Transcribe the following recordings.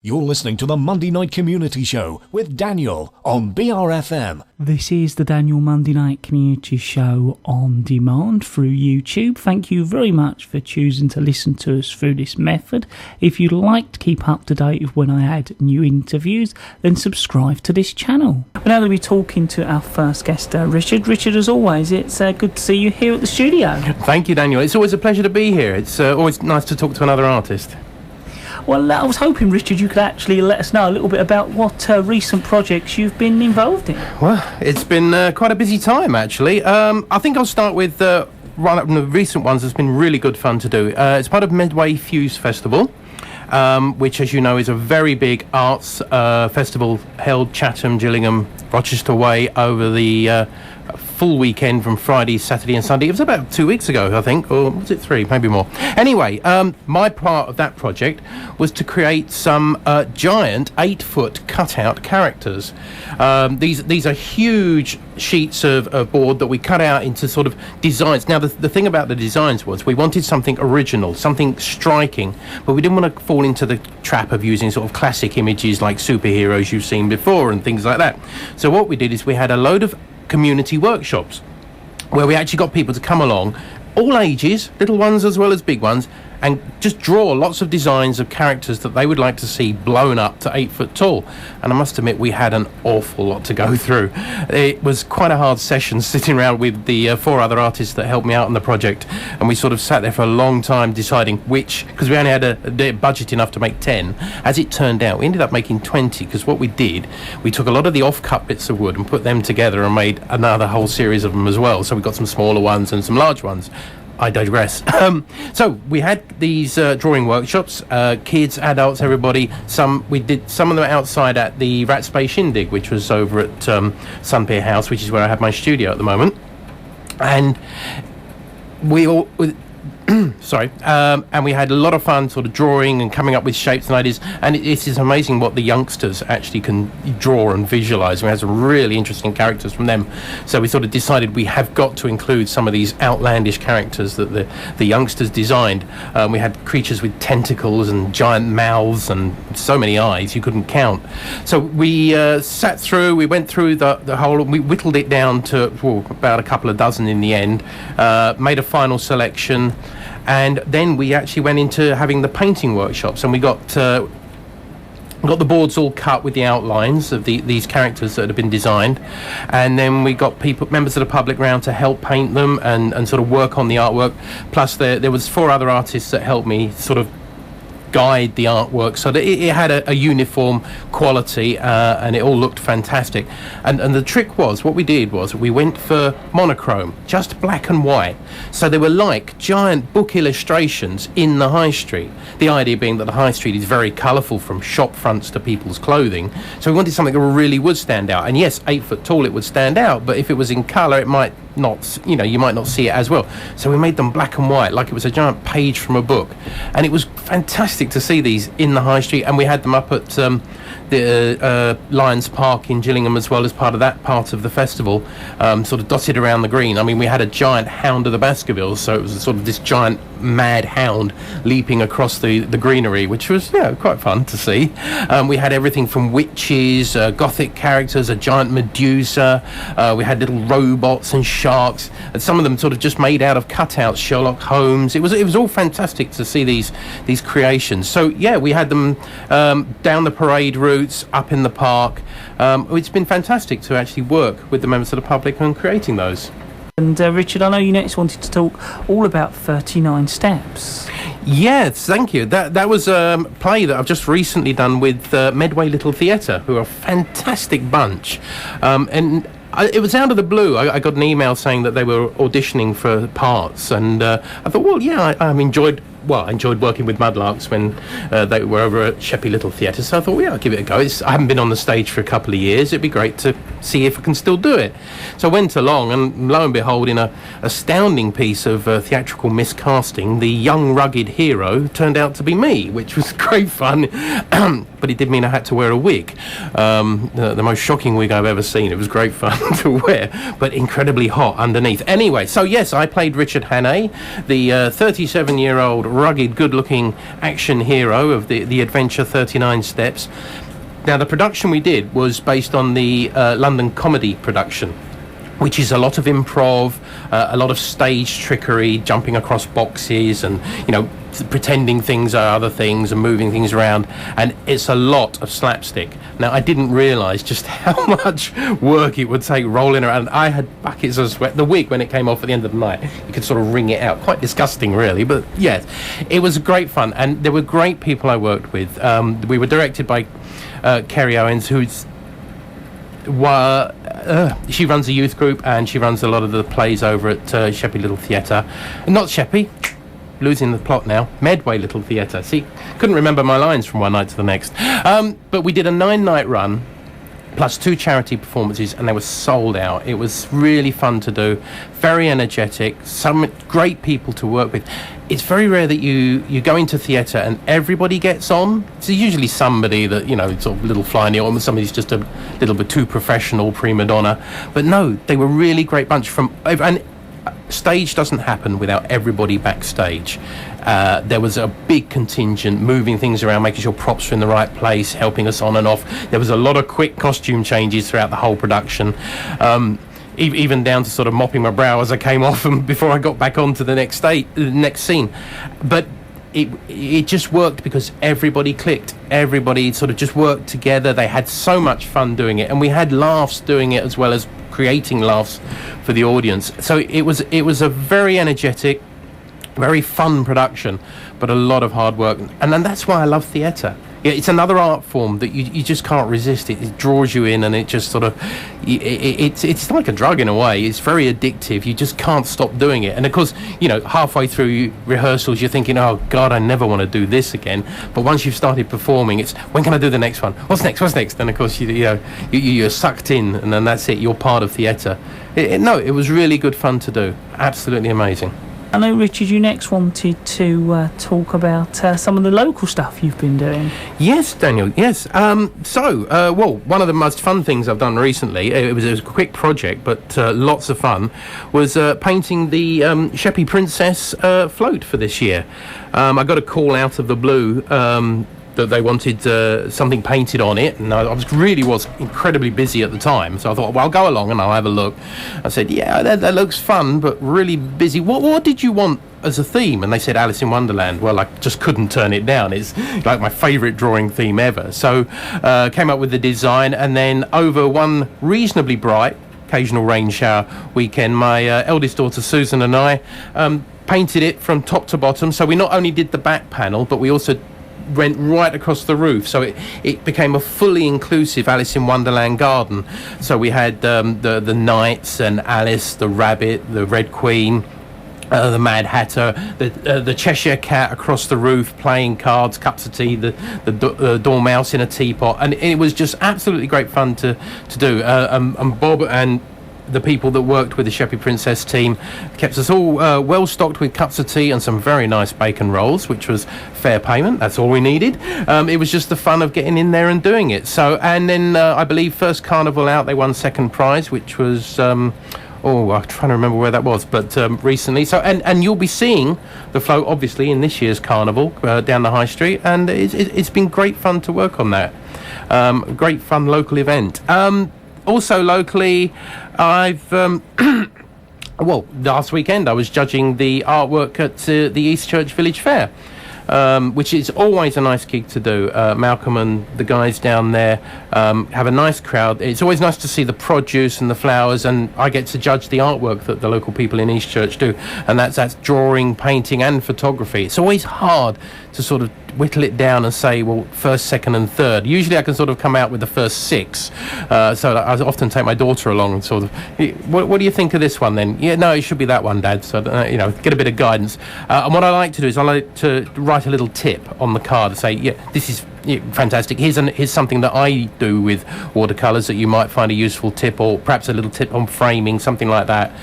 You're listening to the Monday Night Community Show with Daniel on BRFM. This is the Daniel Monday Night Community Show on demand through YouTube. Thank you very much for choosing to listen to us through this method. If you'd like to keep up to date with when I add new interviews, then subscribe to this channel. We're now going to be talking to our first guest, Richard. Richard, as always, it's good to see you here at the studio. Thank you, Daniel. It's always a pleasure to be here. It's always nice to talk to another artist. Well, I was hoping, Richard, you could actually let us know a little bit about what recent projects you've been involved in. Well, it's been quite a busy time, actually. I think I'll start with one of the recent ones that's been really good fun to do. It's part of Medway Fuse Festival, which, as you know, is a very big arts festival held Chatham, Gillingham, Rochester way over the full weekend from Friday, Saturday and Sunday. It was about 2 weeks ago, I think, or was it 3, maybe more. Anyway, my part of that project was to create some giant 8-foot cutout characters. These are huge sheets of board that we cut out into sort of designs. Now, the thing about the designs was we wanted something original, something striking, but we didn't want to fall into the trap of using sort of classic images like superheroes you've seen before and things like that. So what we did is we had a load of community workshops where we actually got people to come along, all ages, little ones as well as big ones, and just draw lots of designs of characters that they would like to see blown up to 8 foot tall. And I must admit, we had an awful lot to go through. It was quite a hard session sitting around with the 4 other artists that helped me out on the project, and we sort of sat there for a long time deciding which, because we only had a budget enough to make 10. As it turned out, we ended up making 20, because what we did, we took a lot of the off-cut bits of wood and put them together and made another whole series of them as well. So we got some smaller ones and some large ones. I digress. So we had these drawing workshops, kids, adults, everybody. We did some of them outside at the Ratspace Shindig, which was over at Sunpier House, which is where I have my studio at the moment. And we all... and we had a lot of fun sort of drawing and coming up with shapes and ideas, and it is amazing what the youngsters actually can draw and visualize. We had some really interesting characters from them, so we sort of decided we have got to include some of these outlandish characters that the youngsters designed. We had creatures with tentacles and giant mouths and so many eyes you couldn't count. So we sat through, we went through the whole, we whittled it down to about a couple of dozen in the end, made a final selection. And then we actually went into having the painting workshops, and we got the boards all cut with the outlines of these characters that had been designed, and then we got members of the public round to help paint them and sort of work on the artwork. Plus there was 4 other artists that helped me sort of guide the artwork so that it had a uniform quality, and it all looked fantastic. And the trick was, what we did was we went for monochrome, just black and white, so they were like giant book illustrations in the high street. The idea being that the high street is very colourful from shop fronts to people's clothing, so we wanted something that really would stand out. And yes, 8 foot tall it would stand out, but if it was in colour it might not, you might not see it as well. So we made them black and white, like it was a giant page from a book, and it was fantastic to see these in the high street. And we had them up at the Lions Park in Gillingham as well as part of that part of the festival, sort of dotted around the green. I mean, we had a giant hound of the Baskervilles, so it was sort of this giant mad hound leaping across the greenery, which was quite fun to see. We had everything from witches, gothic characters, a giant Medusa, we had little robots and sharks, and some of them sort of just made out of cutouts, Sherlock Holmes. It was all fantastic to see these creations. So yeah, we had them down the parade routes, up in the park. It's been fantastic to actually work with the members of the public on creating those. And Richard, I know you next wanted to talk all about 39 Steps. Yes, thank you. That was a play that I've just recently done with Medway Little Theatre, who are a fantastic bunch. And it was out of the blue. I got an email saying that they were auditioning for parts, and I thought, well, yeah, I enjoyed working with Mudlarks when they were over at Sheppey Little Theatre, so I thought, well, yeah, I'll give it a go. I haven't been on the stage for a couple of years. It'd be great to see if I can still do it. So I went along, and lo and behold, in an astounding piece of theatrical miscasting, the young, rugged hero turned out to be me, which was great fun. But it did mean I had to wear a wig, the most shocking wig I've ever seen. It was great fun to wear, but incredibly hot underneath. Anyway, so yes, I played Richard Hannay, the 37-year-old rugged, good-looking action hero of the adventure 39 Steps. Now, the production we did was based on the London comedy production, which is a lot of improv, a lot of stage trickery, jumping across boxes and, pretending things are other things and moving things around. And it's a lot of slapstick. Now, I didn't realise just how much work it would take rolling around. I had buckets of sweat. The wig, when it came off at the end of the night, you could sort of wring it out. Quite disgusting, really. But, yes, it was great fun. And there were great people I worked with. We were directed by Kerry Owens, who's... she runs a youth group and she runs a lot of the plays over at Sheppey Little Theatre. Not Sheppey, losing the plot now. Medway Little Theatre. See, couldn't remember my lines from one night to the next. But we did a 9-night run plus 2 charity performances, and they were sold out. It was really fun to do, very energetic, some great people to work with. It's very rare that you go into theatre and everybody gets on. It's usually somebody that, sort of little fly in the ointment, somebody's just a little bit too professional, prima donna. But no, they were really great bunch and stage doesn't happen without everybody backstage. There was a big contingent moving things around, making sure props were in the right place, helping us on and off. There was a lot of quick costume changes throughout the whole production, even down to sort of mopping my brow as I came off and before I got back onto the next scene. But it just worked because everybody clicked. Everybody sort of just worked together. They had so much fun doing it, and we had laughs doing it as well as creating laughs for the audience. So it was a very energetic, very fun production, but a lot of hard work. And that's why I love theatre. Yeah, it's another art form that you just can't resist. It draws you in, and it just sort of... It's like a drug in a way. It's very addictive. You just can't stop doing it. And of course, halfway through rehearsals, you're thinking, oh, God, I never want to do this again. But once you've started performing, it's, when can I do the next one? What's next? And of course, you're sucked in, and then that's it. You're part of theatre. It was really good fun to do. Absolutely amazing. I know, Richard, you next wanted to talk about some of the local stuff you've been doing. Yes, Daniel, yes. One of the most fun things I've done recently, it was a quick project, but lots of fun, was painting the Sheppey Princess float for this year. I got a call out of the blue that they wanted something painted on it, and I was incredibly busy at the time, so I thought, well, I'll go along and I'll have a look. I said, yeah, that looks fun, but really busy. What did you want as a theme? And they said Alice in Wonderland. Well, I just couldn't turn it down. It's like my favourite drawing theme ever. So came up with the design, and then over one reasonably bright, occasional rain shower weekend, my eldest daughter Susan and I painted it from top to bottom. So we not only did the back panel, but we also went right across the roof, so it became a fully inclusive Alice in Wonderland garden. So we had the knights and Alice, the rabbit, the Red Queen, the Mad Hatter, the Cheshire Cat across the roof playing cards, cups of tea, the Dormouse in a teapot, and it was just absolutely great fun to do. And Bob and the people that worked with the Sheppey Princess team kept us all well stocked with cups of tea and some very nice bacon rolls, which was fair payment. That's all we needed. It was just the fun of getting in there and doing it. So, and then I believe first carnival out, they won second prize, which was I'm trying to remember where that was, but recently. So, and you'll be seeing the float obviously in this year's carnival down the high street, and it's been great fun to work on that. Great fun local event. Also locally, I've last weekend I was judging the artwork at the East Church Village Fair, which is always a nice gig to do. Malcolm and the guys down there have a nice crowd. It's always nice to see the produce and the flowers, and I get to judge the artwork that the local people in East Church do, and that's drawing, painting and photography. It's always hard to sort of whittle it down and say, well, first, second and third. Usually I can sort of come out with the first 6. So I often take my daughter along and sort of, what do you think of this one then? Yeah, no, it should be that one, Dad. So, get a bit of guidance. And what I like to do is I like to write a little tip on the card and say, yeah, this is fantastic. Here's something that I do with watercolours that you might find a useful tip, or perhaps a little tip on framing, something like that,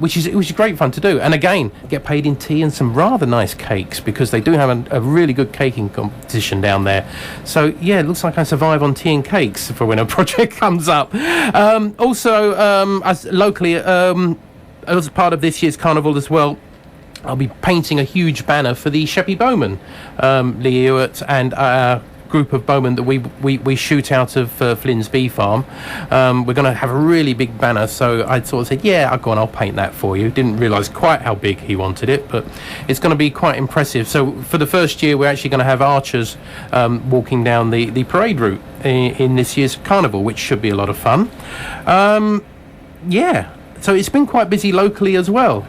which is great fun to do. And again, get paid in tea and some rather nice cakes, because they do have a really good caking competition down there. So yeah, it looks like I survive on tea and cakes for when a project comes up. Also, as locally, as part of this year's carnival as well, I'll be painting a huge banner for the Sheppey Bowmen, Lee Ewart and group of bowmen that we shoot out of Flynn's Bee Farm. We're going to have a really big banner, so I sort of said, yeah, I'll go and I'll paint that for you. Didn't realise quite how big he wanted it, but it's going to be quite impressive. So for the first year, we're actually going to have archers walking down the parade route in this year's carnival, which should be a lot of fun. Yeah, so it's been quite busy locally as well.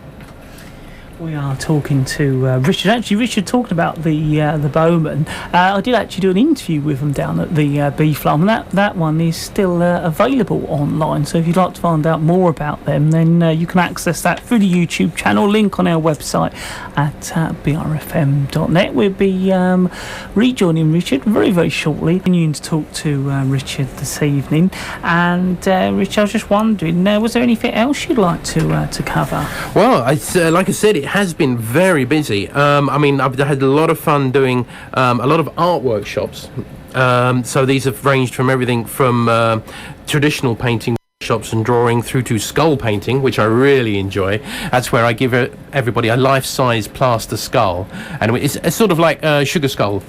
We are talking to Richard. Actually, Richard talking about the bowmen. I did actually do an interview with them down at the bee farm, and that one is still available online. So if you'd like to find out more about them, then you can access that through the YouTube channel. Link on our website at BRFM.net. We'll be rejoining Richard very, very shortly. Continuing to talk to Richard this evening. And Richard, I was just wondering, was there anything else you'd like to cover? Well, like I said, it has been very busy. I mean, I've had a lot of fun doing a lot of art workshops. So these have ranged from everything from traditional painting workshops and drawing through to skull painting, which I really enjoy. That's where I give everybody a life-size plaster skull, and it's sort of like sugar skull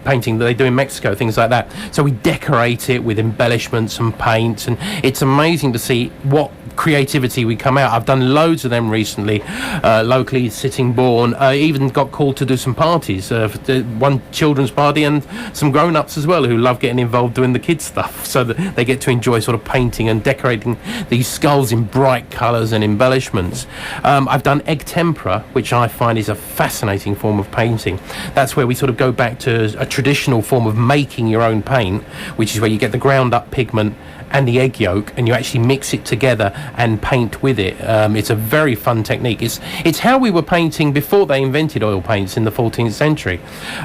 painting that they do in Mexico, things like that. So we decorate it with embellishments and paints, and it's amazing to see what creativity we come out. I've done loads of them recently, locally, Sittingbourne. Even got called to do some parties, one children's party and some grown-ups as well who love getting involved doing the kids stuff, so that they get to enjoy sort of painting and decorating these skulls in bright colours and embellishments. I've done egg tempera, which I find is a fascinating form of painting. That's where we sort of go back to a traditional form of making your own paint, which is where you get the ground up pigment and the egg yolk, and you actually mix it together and paint with it. It's a very fun technique. It's how we were painting before they invented oil paints in the 14th century.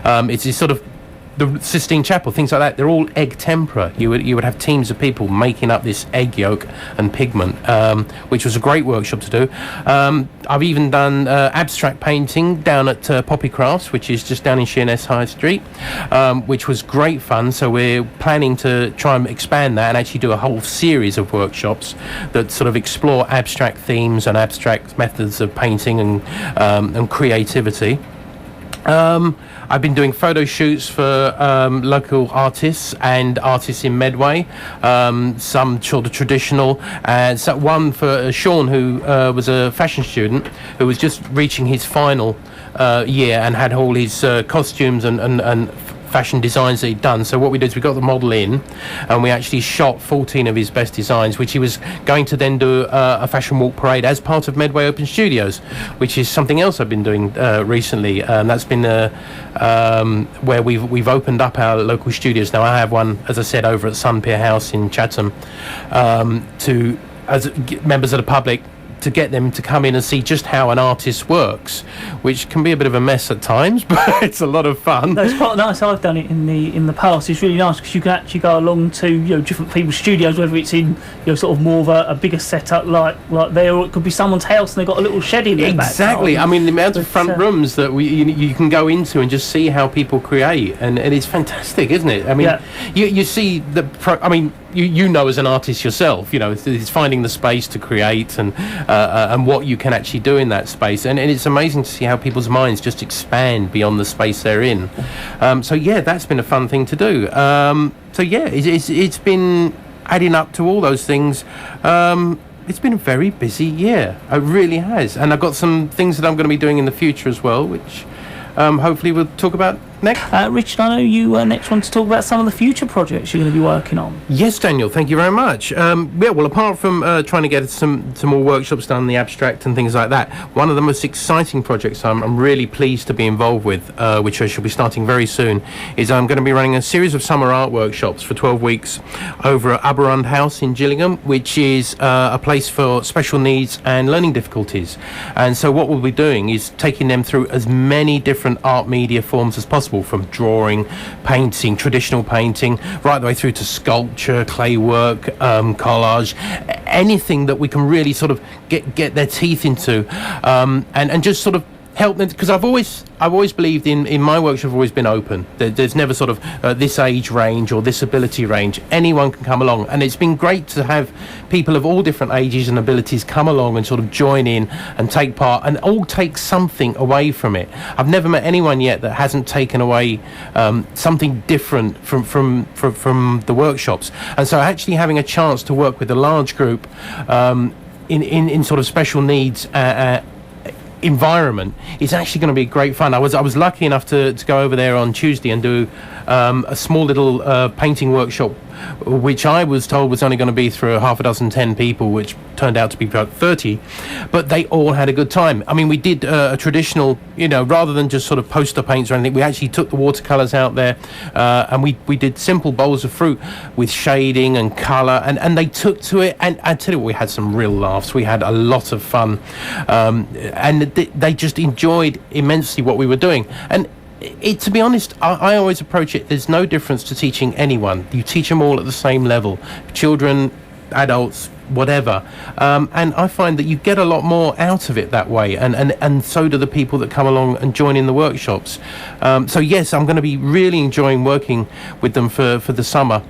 It's this sort of the Sistine Chapel, things like that. They're all egg tempera. You would have teams of people making up this egg yolk and pigment, which was a great workshop to do. I've even done abstract painting down at Poppy Crafts, which is just down in Sheerness High Street, which was great fun. So we're planning to try and expand that and actually do a whole series of workshops that sort of explore abstract themes and abstract methods of painting and creativity. I've been doing photo shoots for local artists and artists in Medway, some sort of traditional, and so one for Sean, who was a fashion student who was just reaching his final year and had all his costumes and fashion designs that he'd done. So what we did is we got the model in and we actually shot 14 of his best designs, which he was going to then do a fashion walk parade as part of Medway Open Studios, which is something else I've been doing recently. That's been where we've opened up our local studios. Now I have one, as I said, over at Sunpier House in Chatham, as members of the public, to get them to come in and see just how an artist works, which can be a bit of a mess at times, but it's a lot of fun. No, it's quite nice. I've done it in the past. It's really nice because you can actually go along to different people's studios, whether it's in sort of more of a bigger setup like there, or it could be someone's house and they've got a little shed in there. Exactly. I mean, the amount of front rooms that you can go into and just see how people create, and it's fantastic, isn't it? I mean, you see you know as an artist yourself, it's finding the space to create and what you can actually do in that space, and it's amazing to see how people's minds just expand beyond the space they're in. So that's been a fun thing to do. It's been adding up to all those things. It's been a very busy year. It really has, and I've got some things that I'm going to be doing in the future as well, which hopefully we'll talk about next. Richard, I know you next want to talk about some of the future projects you're going to be working on. Yes, Daniel, thank you very much. Well, apart from trying to get some more workshops done, the abstract and things like that, one of the most exciting projects I'm really pleased to be involved with, which I shall be starting very soon, is I'm going to be running a series of summer art workshops for 12 weeks over at Aberrund House in Gillingham, which is a place for special needs and learning difficulties. And so what we'll be doing is taking them through as many different art media forms as possible, from drawing, painting, traditional painting, right the way through to sculpture, clay work, collage, anything that we can really sort of get their teeth into, and just sort of help them, because I've always believed in my workshop. Have always been open. There's never sort of this age range or this ability range. Anyone can come along, and it's been great to have people of all different ages and abilities come along and sort of join in and take part, and all take something away from it. I've never met anyone yet that hasn't taken away something different from the workshops. And so actually having a chance to work with a large group in sort of special needs environment is actually going to be great fun. I was lucky enough to go over there on Tuesday and do a small little painting workshop, which I was told was only going to be through half a dozen 10 people, which turned out to be about 30, but they all had a good time. I mean, we did a traditional, rather than just sort of poster paints or anything, we actually took the watercolours out there, and we did simple bowls of fruit with shading and colour, and they took to it, and I tell you what, we had some real laughs. We had a lot of fun, and they just enjoyed immensely what we were doing. And to be honest, I always approach it, there's no difference to teaching anyone. You teach them all at the same level, children, adults, whatever, and I find that you get a lot more out of it that way, and so do the people that come along and join in the workshops. So yes, I'm going to be really enjoying working with them for the summer.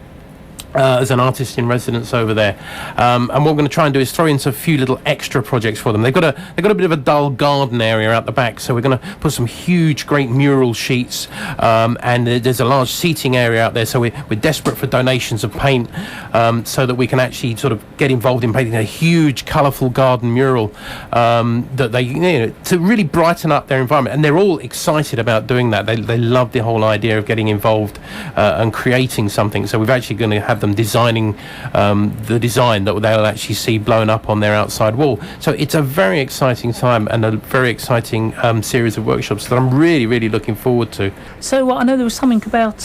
As an artist in residence over there, and what we're going to try and do is throw in a few little extra projects for them. They've got a bit of a dull garden area out the back, so we're going to put some huge, great mural sheets, and there's a large seating area out there. So we're desperate for donations of paint, so that we can actually sort of get involved in painting a huge, colourful garden mural that they, to really brighten up their environment. And they're all excited about doing that. They love the whole idea of getting involved and creating something. So we're actually going to have them designing the design that they'll actually see blown up on their outside wall. So it's a very exciting time and a very exciting series of workshops that I'm really, really looking forward to. So I know there was something about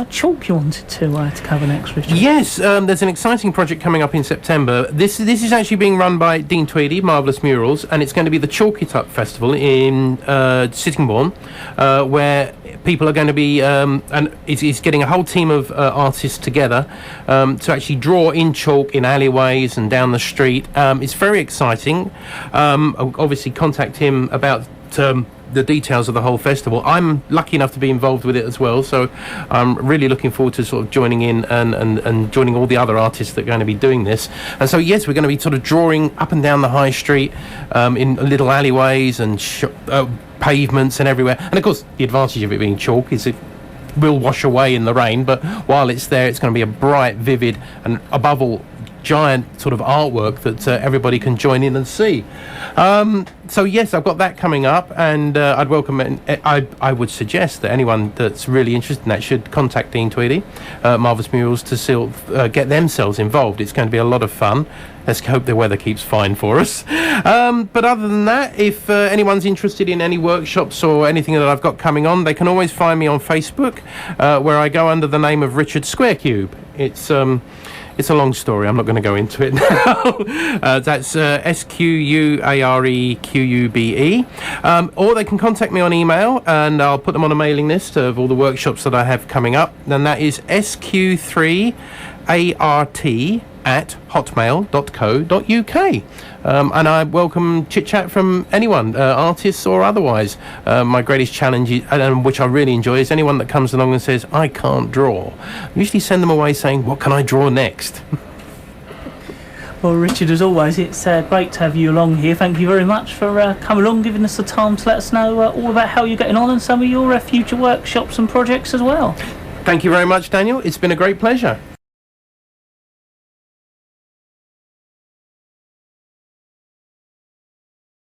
chalk you wanted to cover next, Richard. Yes, there's an exciting project coming up in September. This is actually being run by Dean Tweedy, Marvellous Murals, and it's going to be the Chalk It Up Festival in Sittingbourne, where people are going to be, and it's getting a whole team of artists together to actually draw in chalk in alleyways and down the street. It's very exciting. I'll obviously contact him about the details of the whole festival. I'm lucky enough to be involved with it as well, so I'm really looking forward to sort of joining in and joining all the other artists that are going to be doing this. And so yes, we're going to be sort of drawing up and down the high street in little alleyways and pavements and everywhere. And of course, the advantage of it being chalk is it will wash away in the rain, but while it's there, it's going to be a bright, vivid, and above all, giant sort of artwork that everybody can join in and see. So yes, I've got that coming up, and I'd welcome it. I would suggest that anyone that's really interested in that should contact Dean Tweedy, Marvellous Murals, to still get themselves involved. It's going to be a lot of fun. Let's hope the weather keeps fine for us. But other than that, if anyone's interested in any workshops or anything that I've got coming on, they can always find me on Facebook, where I go under the name of Richard Squarecube. It's a long story. I'm not going to go into it now. That's SQUAREQUBE. Or they can contact me on email, and I'll put them on a mailing list of all the workshops that I have coming up. And that is sq3art@hotmail.co.uk. And I welcome chit-chat from anyone, artists or otherwise. My greatest challenge, and which I really enjoy, is anyone that comes along and says, I can't draw. I usually send them away saying, what can I draw next? Well, Richard, as always, it's great to have you along here. Thank you very much for coming along, giving us the time to let us know all about how you're getting on and some of your future workshops and projects as well. Thank you very much, Daniel. It's been a great pleasure.